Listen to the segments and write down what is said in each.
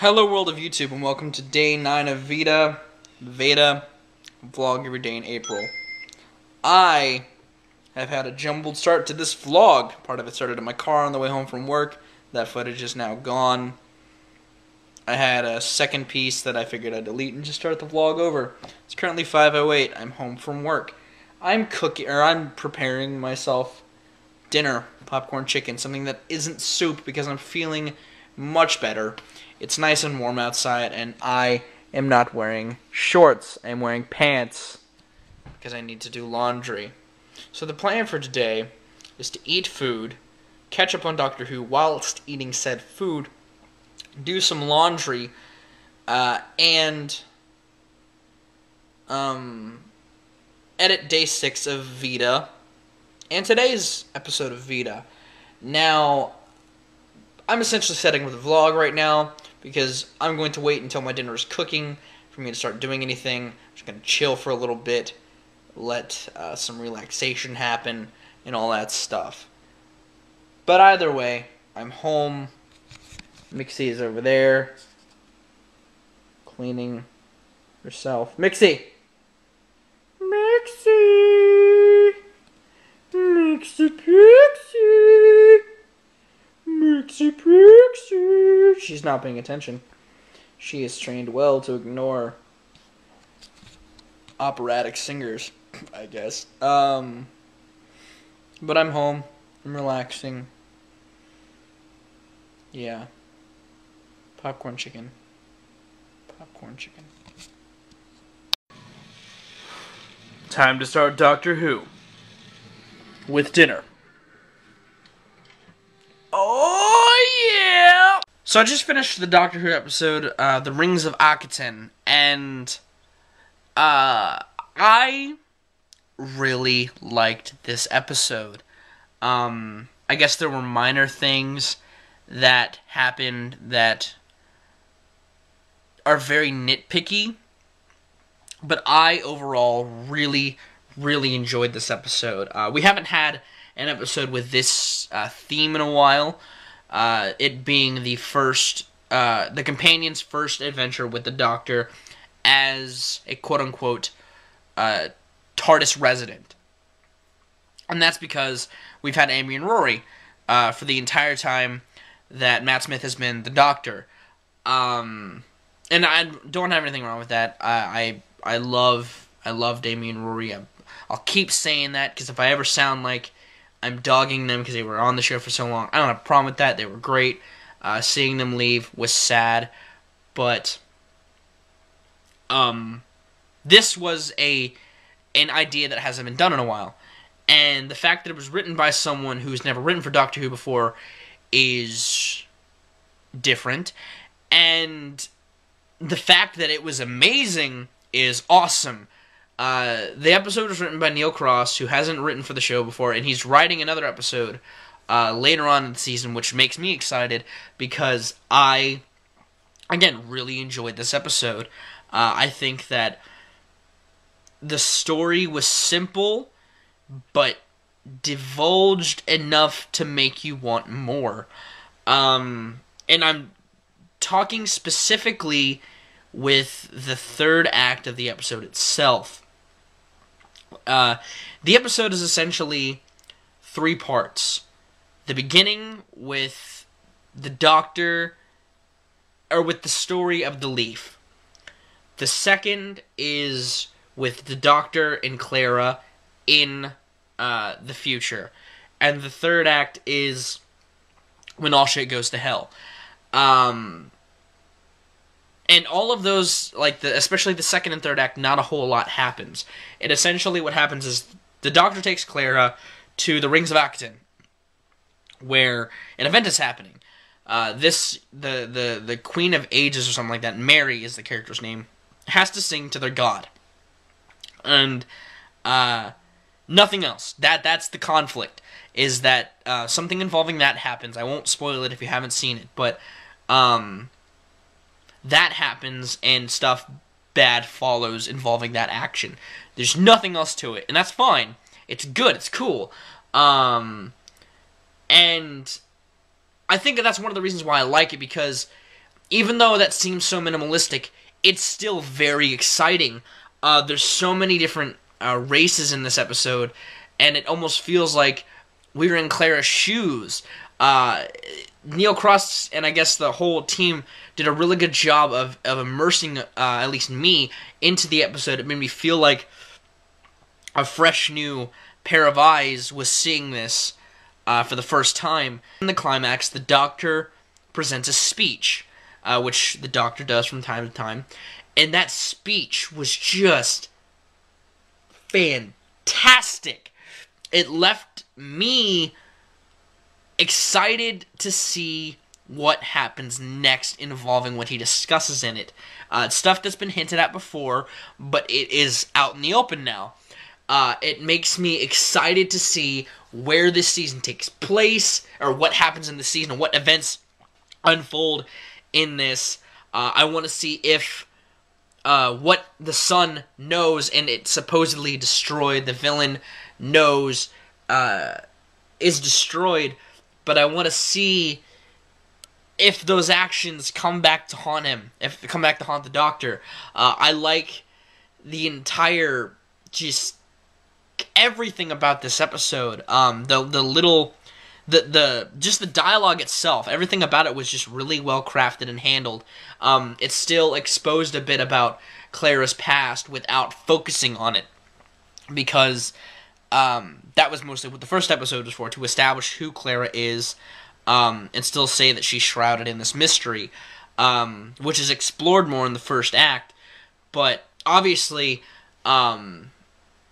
Hello world of YouTube and welcome to day 9 of VEDA vlog every day in April. I have had a jumbled start to this vlog. Part of it started in my car on the way home from work. That footage is now gone. I had a second piece that I figured I'd delete and just start the vlog over. It's currently 5:08. I'm home from work. I'm preparing myself dinner, popcorn chicken, something that isn't soup because I'm feeling much better. It's nice and warm outside, and I am not wearing shorts. I'm wearing pants because I need to do laundry. So the plan for today is to eat food, catch up on Doctor Who whilst eating said food, do some laundry, and edit day 6 of VEDA and today's episode of VEDA. Now, I'm essentially setting up the vlog right now because I'm going to wait until my dinner is cooking for me to start doing anything. I'm just going to chill for a little bit, let some relaxation happen, and all that stuff. But either way, I'm home. Mixie is over there, cleaning herself. Mixie! Mixie! Mixie Pixie! Mixie Pixie! She's not paying attention. She is trained well to ignore operatic singers, I guess. But I'm home. I'm relaxing. Yeah. Popcorn chicken. Popcorn chicken. Time to start Doctor Who. With dinner. Oh, yeah! So I just finished the Doctor Who episode, The Rings of Akhaten, and I really liked this episode. I guess there were minor things that happened that are very nitpicky, but I overall really enjoyed this episode. We haven't had an episode with this theme in a while, it being the companion's first adventure with the Doctor as a quote-unquote TARDIS resident. And that's because we've had Amy and Rory for the entire time that Matt Smith has been the Doctor. And I don't have anything wrong with that. I loved Amy and Rory. I'll keep saying that because if I ever sound like I'm dogging them because they were on the show for so long, I don't have a problem with that. They were great. Seeing them leave was sad, but this was an idea that hasn't been done in a while, and the fact that it was written by someone who's never written for Doctor Who before is different, and the fact that it was amazing is awesome. The episode was written by Neil Cross, who hasn't written for the show before, and he's writing another episode later on in the season, which makes me excited because I, again, really enjoyed this episode. I think that the story was simple, but divulged enough to make you want more. And I'm talking specifically with the third act of the episode itself. The episode is essentially 3 parts. The beginning with the Doctor, or with the story of the Leaf. The second is with the Doctor and Clara in the future. And the third act is when all shit goes to hell. And all of those, especially the second and third act, not a whole lot happens. And essentially what happens is the Doctor takes Clara to the Rings of Akhaten, where an event is happening. The Queen of Ages or something like that, Mary is the character's name, has to sing to their god. And nothing else. That's the conflict, is that something involving that happens. I won't spoil it if you haven't seen it, but that happens, and stuff bad follows involving that action. There's nothing else to it, and that's fine. It's good, it's cool. And I think that's one of the reasons why I like it, because even though that seems so minimalistic, it's still very exciting. There's so many different races in this episode, and it almost feels like we were in Clara's shoes. Neil Cross and I guess the whole team did a really good job of immersing, at least me, into the episode. It made me feel like a fresh new pair of eyes was seeing this for the first time. In the climax, the Doctor presents a speech, which the Doctor does from time to time, and that speech was just fantastic. It left me excited to see what happens next involving what he discusses in it. It's stuff that's been hinted at before, but it is out in the open now. It makes me excited to see where this season takes place, or what happens in the season, and what events unfold in this. I want to see if what the Sun knows and it supposedly destroyed, the villain knows, is destroyed, but I want to see if those actions come back to haunt him, if they come back to haunt the Doctor. I like the entire, just everything about this episode. Just the dialogue itself, everything about it was just really well crafted and handled. It still exposed a bit about Clara's past without focusing on it, because that was mostly what the first episode was for, to establish who Clara is, and still say that she's shrouded in this mystery, which is explored more in the first act, but obviously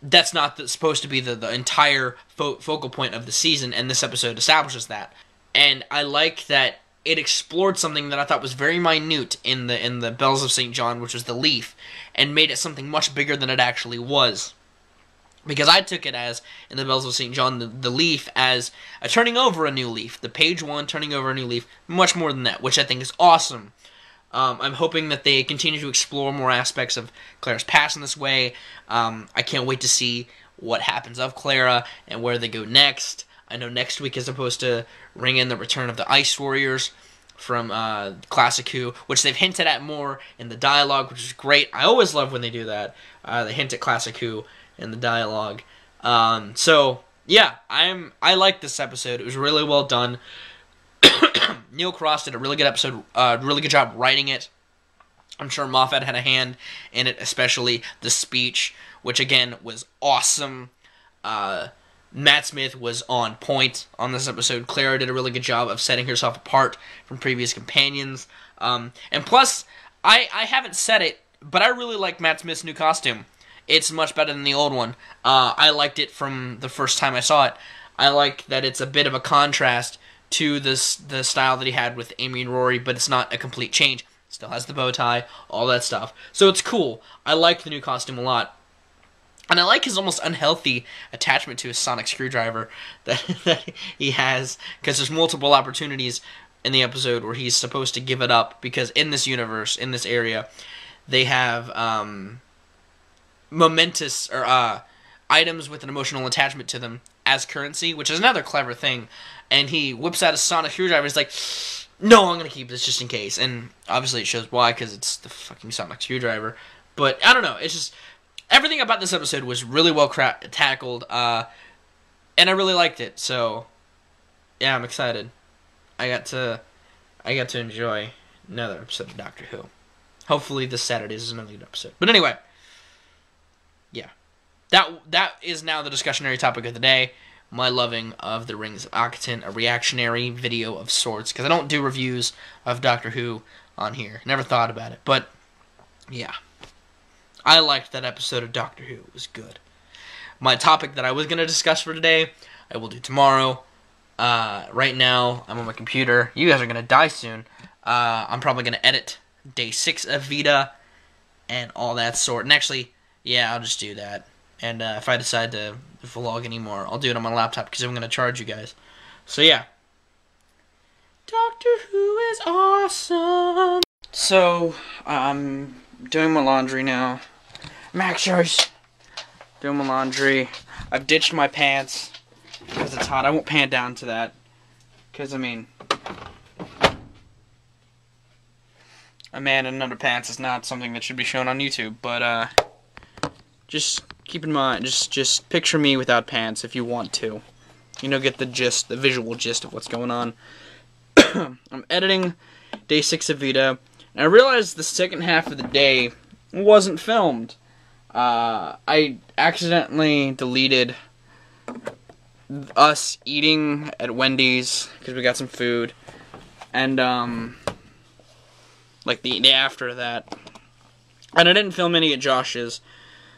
that's not supposed to be the entire focal point of the season, and this episode establishes that. And I like that it explored something that I thought was very minute in the Bells of St. John, which was the leaf, and made it something much bigger than it actually was. Because I took it as, in the Bells of St. John, the leaf as a turning over a new leaf. The page 1 turning over a new leaf. Much more than that, which I think is awesome. I'm hoping that they continue to explore more aspects of Clara's past in this way. I can't wait to see what happens of Clara and where they go next. I know next week is supposed to ring in the return of the Ice Warriors from Classic Who, which they've hinted at more in the dialogue, which is great. I always love when they do that. They hint at Classic Who in the dialogue. So yeah, I like this episode. It was really well done. Neil Cross did a really good episode, really good job writing it. I'm sure Moffat had a hand in it, especially the speech, which again was awesome. Matt Smith was on point on this episode. Clara did a really good job of setting herself apart from previous companions. And plus, I haven't said it, but I really like Matt Smith's new costume. It's much better than the old one. I liked it from the first time I saw it. I like that it's a bit of a contrast to the style that he had with Amy and Rory, but it's not a complete change. It still has the bow tie, all that stuff. So it's cool. I like the new costume a lot. And I like his almost unhealthy attachment to his sonic screwdriver that he has, because there's multiple opportunities in the episode where he's supposed to give it up, because in this universe, in this area, they have momentous or items with an emotional attachment to them as currency, which is another clever thing. And he whips out a sonic screwdriver. He's like, no, I'm going to keep this just in case. And obviously it shows why, because it's the fucking sonic screwdriver. But I don't know. It's just, everything about this episode was really well tackled. And I really liked it. So, yeah, I'm excited. I got to enjoy another episode of Doctor Who. Hopefully this Saturday is another good episode. But anyway, yeah. That is now the discussionary topic of the day. My loving of the Rings of Akhaten, a reactionary video of sorts, because I don't do reviews of Doctor Who on here. Never thought about it, but yeah. I liked that episode of Doctor Who. It was good. My topic that I was going to discuss for today, I will do tomorrow. Right now, I'm on my computer. You guys are going to die soon. I'm probably going to edit day 6 of VEDA and all that sort. And actually, yeah, I'll just do that. And if I decide to vlog anymore, I'll do it on my laptop, because I'm going to charge you guys. So yeah. Doctor Who is awesome. So, I'm doing my laundry now. Max Joyce. Doing my laundry. I've ditched my pants because it's hot. I won't pan down to that. Because, I mean, a man in underpants is not something that should be shown on YouTube, but just keep in mind, just picture me without pants if you want to. You know, get the gist, the visual gist of what's going on. I'm editing day 6 of VEDA, and I realized the second half of the day wasn't filmed. I accidentally deleted us eating at Wendy's because we got some food, and like the day after that, and I didn't film any at Josh's,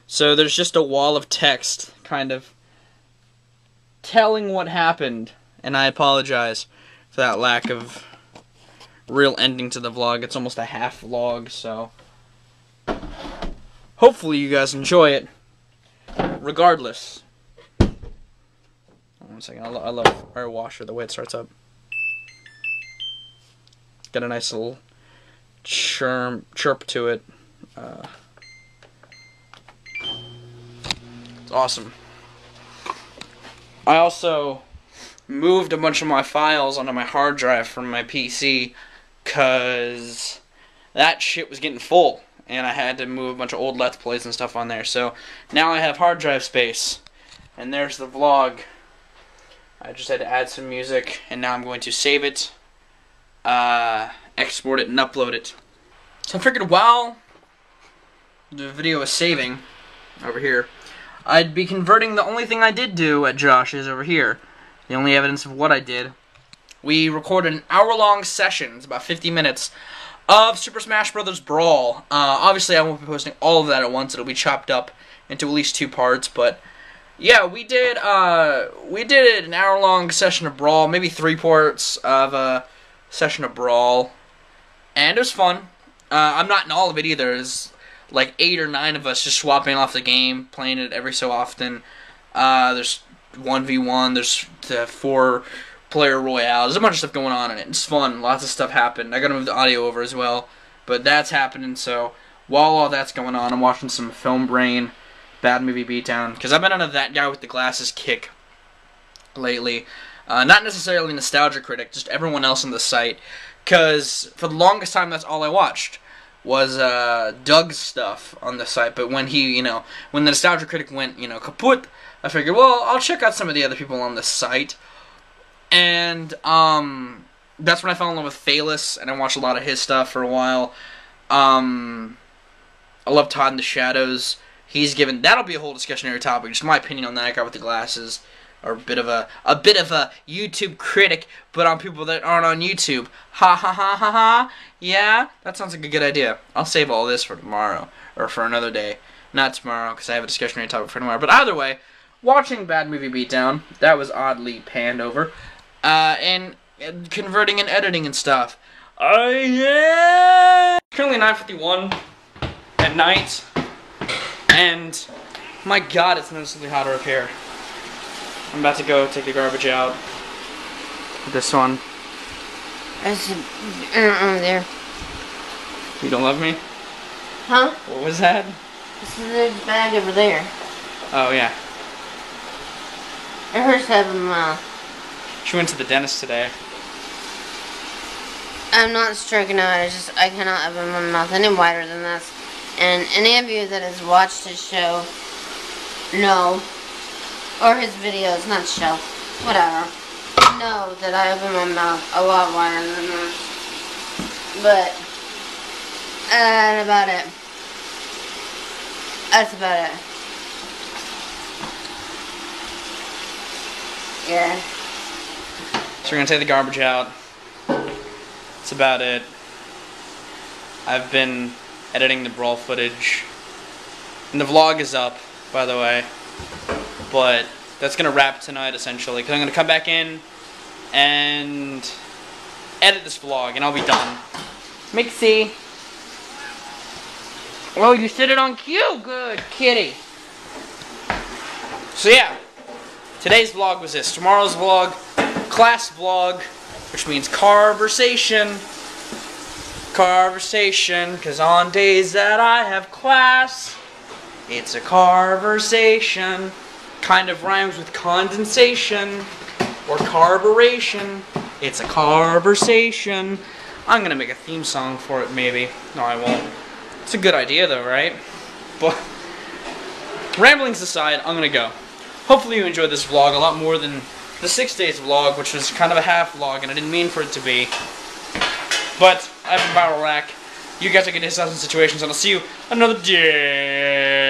so there's just a wall of text kind of telling what happened, and I apologize for that lack of real ending to the vlog. It's almost a half vlog, so hopefully you guys enjoy it. Regardless. One second, I love our washer, the way it starts up. Got a nice little chirp to it. It's awesome. I also moved a bunch of my files onto my hard drive from my PC because that shit was getting full, and I had to move a bunch of old Let's Plays and stuff on there. So now I have hard drive space, and there's the vlog. I just had to add some music, and now I'm going to save it, export it, and upload it. So I figured while the video is saving over here, I'd be converting the only thing I did do at Josh's over here. The only evidence of what I did. We recorded an hour-long session, it's about 50 minutes, of Super Smash Bros. Brawl. Obviously, I won't be posting all of that at once. It'll be chopped up into at least 2 parts, but yeah, we did an hour-long session of Brawl, maybe 3 parts of a session of Brawl, and it was fun. I'm not in all of it either. There's like 8 or 9 of us just swapping off the game, playing it every so often. There's 1v1, there's the 4-player royale. There's a bunch of stuff going on in it. It's fun. Lots of stuff happened. I gotta move the audio over as well, but that's happening. So while all that's going on, I'm watching some Film Brain, Bad Movie Beatdown, because I've been on a That Guy with the Glasses kick lately. Not necessarily Nostalgia Critic, just everyone else on the site, because for the longest time that's all I watched was Doug's stuff on the site. But when he, when the Nostalgia Critic went, kaput, I figured, well, I'll check out some of the other people on the site. And that's when I fell in love with Phaelus, and I watched a lot of his stuff for a while. I love Todd in the Shadows. He's given, that'll be a whole discussionary topic, just my opinion on That Guy with the Glasses. Or a bit of a YouTube critic, but on people that aren't on YouTube. Ha ha ha ha ha. Yeah, that sounds like a good idea. I'll save all this for tomorrow, or for another day. Not tomorrow, because I have a discussionary topic for tomorrow. But either way, watching Bad Movie Beatdown, that was oddly panned over, and converting and editing and stuff. Yeah. Currently 9:51 at night, and my God, it's noticeably hotter up here. I'm about to go take the garbage out. This one. There's there. You don't love me? Huh? What was that? This is the bag over there. Oh, yeah. It hurts to have in my mouth. She went to the dentist today. I'm not stroking out, I cannot have it in my mouth any wider than this. And any of you that has watched his show know, or his videos, not show, whatever, know that I open my mouth a lot wider than this. But, that's about it. That's about it. Yeah. So we're going to take the garbage out. That's about it. I've been editing the Brawl footage. And the vlog is up, by the way. But that's going to wrap tonight, essentially. Because I'm going to come back in and edit this vlog, and I'll be done. Mixie. Oh, you set it on cue. Good kitty. So, yeah. Today's vlog was this. Tomorrow's vlog, class vlog, which means conversation. Conversation, because on days that I have class, it's a conversation. Kind of rhymes with condensation or carburation. It's a conversation. I'm gonna make a theme song for it, maybe. No, I won't. It's a good idea, though, right? But ramblings aside, I'm gonna go. Hopefully you enjoyed this vlog a lot more than the 6 days vlog, which was kind of a half vlog, and I didn't mean for it to be. But I've been ViralRak. You guys are getting yourselves in situations, and I'll see you another day.